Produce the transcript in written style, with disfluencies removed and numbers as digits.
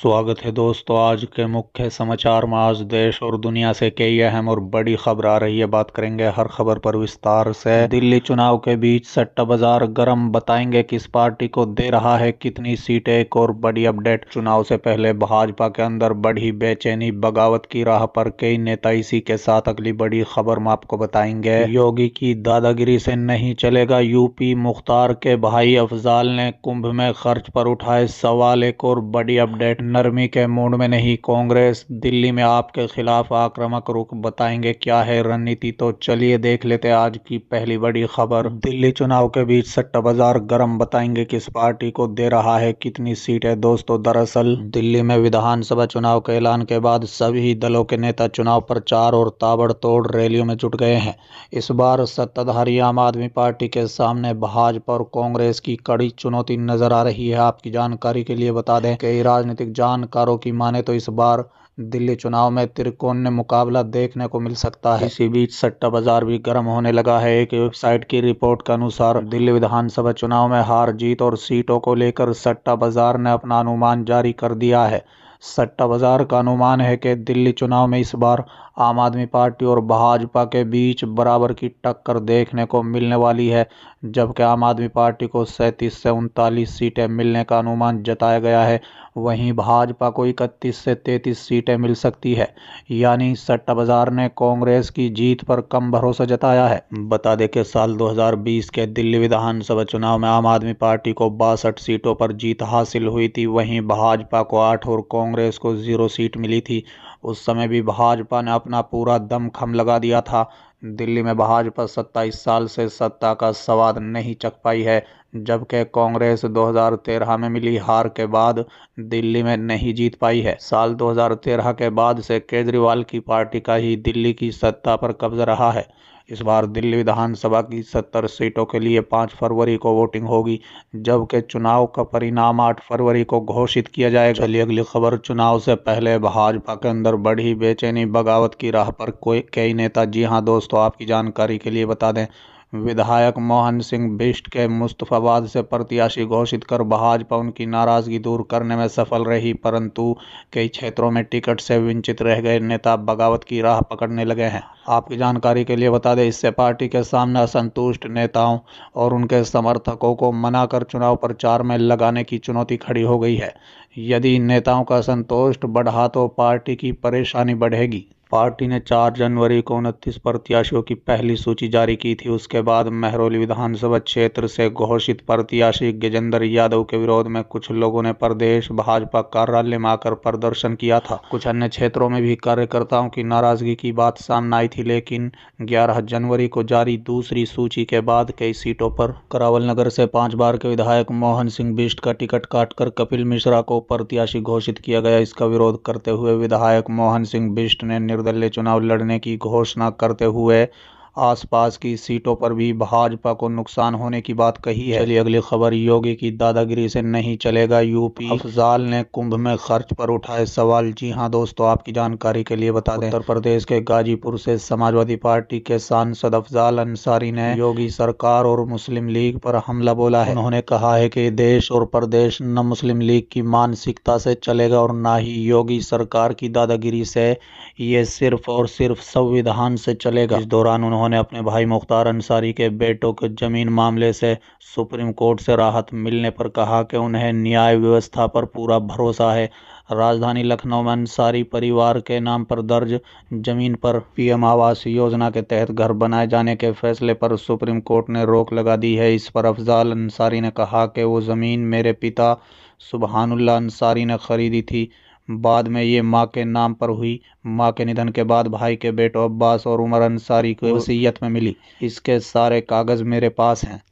स्वागत है दोस्तों। आज के मुख्य समाचार में आज देश और दुनिया से कई अहम और बड़ी खबर आ रही है। बात करेंगे हर खबर पर विस्तार से। दिल्ली चुनाव के बीच सट्टा बाजार गर्म, बताएंगे किस पार्टी को दे रहा है कितनी सीटें। एक और बड़ी अपडेट, चुनाव से पहले भाजपा के अंदर बढ़ी बेचैनी, बगावत की राह पर कई नेता। इसी के साथ अगली बड़ी खबर में आपको बताएंगे, योगी की दादागिरी से नहीं चलेगा यूपी, मुख्तार के भाई अफजाल ने कुंभ में खर्च पर उठाए सवाल। एक और बड़ी अपडेट, नरमी के मूड में नहीं कांग्रेस, दिल्ली में आपके खिलाफ आक्रामक रुख, बताएंगे क्या है रणनीति। तो चलिए देख लेते हैं आज की पहली बड़ी खबर। दिल्ली चुनाव के बीच सट्टा बाजार गर्म, बताएंगे किस पार्टी को दे रहा है कितनी सीटें। दोस्तों, दरअसल दिल्ली में विधानसभा चुनाव के ऐलान के बाद सभी दलों के नेता चुनाव प्रचार और ताबड़तोड़ रैलियों में जुट गए हैं। इस बार सत्ताधारी आम आदमी पार्टी के सामने भाजपा और कांग्रेस की कड़ी चुनौती नजर आ रही है। आपकी जानकारी के लिए बता दें, कई राजनीतिक जानकारों की माने तो इस बार दिल्ली चुनाव में त्रिकोणीय मुकाबला देखने को मिल सकता है। इसी बीच सट्टा बाजार भी गर्म होने लगा है। एक वेबसाइट की रिपोर्ट के अनुसार दिल्ली विधानसभा चुनाव में हार जीत और सीटों को लेकर सट्टा बाजार ने अपना अनुमान जारी कर दिया है। सट्टा बाजार का अनुमान है कि दिल्ली चुनाव में इस बार आम आदमी पार्टी और भाजपा के बीच बराबर की टक्कर देखने को मिलने वाली है, जबकि आम आदमी पार्टी को 37 से 39 सीटें मिलने का अनुमान जताया गया है। वहीं भाजपा को 31 से 33 सीटें मिल सकती है। यानी सट्टा बाजार ने कांग्रेस की जीत पर कम भरोसा जताया है। बता दें कि साल 2020 के दिल्ली विधानसभा चुनाव में आम आदमी पार्टी को 62 सीटों पर जीत हासिल हुई थी। वहीं भाजपा को 8 और कांग्रेस को 0 सीट मिली थी। उस समय भी भाजपा ने अपना पूरा दमखम लगा दिया था। दिल्ली में भाजपा 27 साल से सत्ता का स्वाद नहीं चख पाई है, जबकि कांग्रेस 2013 में मिली हार के बाद दिल्ली में नहीं जीत पाई है। साल 2013 के बाद से केजरीवाल की पार्टी का ही दिल्ली की सत्ता पर कब्जा रहा है। इस बार दिल्ली विधानसभा की 70 सीटों के लिए 5 फरवरी को वोटिंग होगी, जबकि चुनाव का परिणाम 8 फरवरी को घोषित किया जाएगा। चलिए अगली खबर, चुनाव से पहले भाजपा के अंदर बढ़ी बेचैनी, बगावत की राह पर कई नेता। जी हां दोस्तों, आपकी जानकारी के लिए बता दें, विधायक मोहन सिंह बिष्ट के मुस्तफाबाद से प्रत्याशी घोषित कर भाजपा उनकी नाराजगी दूर करने में सफल रही, परंतु कई क्षेत्रों में टिकट से वंचित रह गए नेता बगावत की राह पकड़ने लगे हैं। आपकी जानकारी के लिए बता दें, इससे पार्टी के सामने असंतुष्ट नेताओं और उनके समर्थकों को मनाकर चुनाव प्रचार में लगाने की चुनौती खड़ी हो गई है। यदि नेताओं का असंतोष बढ़ा तो पार्टी की परेशानी बढ़ेगी। पार्टी ने 4 जनवरी को 29 प्रत्याशियों की पहली सूची जारी की थी। उसके बाद महरौली विधानसभा क्षेत्र से घोषित प्रत्याशी गजेंद्र यादव के विरोध में कुछ लोगों ने प्रदेश भाजपा कार्यालय में आकर प्रदर्शन किया था। कुछ अन्य क्षेत्रों में भी कार्यकर्ताओं की नाराजगी की बात सामने आई थी, लेकिन 11 जनवरी को जारी दूसरी सूची के बाद कई सीटों पर करावल नगर से 5 बार के विधायक मोहन सिंह बिष्ट का टिकट काटकर कपिल मिश्रा को प्रत्याशी घोषित किया गया। इसका विरोध करते हुए विधायक मोहन सिंह बिष्ट ने निर्दलीय चुनाव लड़ने की घोषणा करते हुए आसपास की सीटों पर भी भाजपा को नुकसान होने की बात कही है। चलिए अगली खबर, योगी की दादागिरी से नहीं चलेगा यूपी, अफजाल ने कुंभ में खर्च पर उठाए सवाल। जी हां दोस्तों, आपकी जानकारी के लिए बता दें, उत्तर प्रदेश के गाजीपुर से समाजवादी पार्टी के सांसद अफजाल अंसारी ने योगी सरकार और मुस्लिम लीग पर हमला बोला है। उन्होंने कहा है कि देश और प्रदेश न मुस्लिम लीग की मानसिकता से चलेगा और न ही योगी सरकार की दादागिरी से, ये सिर्फ और सिर्फ संविधान से चलेगा। इस दौरान उन्होंने अपने भाई मुख्तार अंसारी के बेटों के जमीन मामले से सुप्रीम कोर्ट से राहत मिलने पर कहा कि उन्हें न्याय व्यवस्था पर पूरा भरोसा है। राजधानी लखनऊ में अंसारी परिवार के नाम पर दर्ज जमीन पर पीएम आवास योजना के तहत घर बनाए जाने के फैसले पर सुप्रीम कोर्ट ने रोक लगा दी है। इस पर अफजाल अंसारी ने कहा कि वो जमीन मेरे पिता सुबहानुल्लाह अंसारी ने खरीदी थी, बाद में ये मां के नाम पर हुई। मां के निधन के बाद भाई के बेटों अब्बास और उमर अंसारी को वसीयत में मिली। इसके सारे कागज मेरे पास हैं।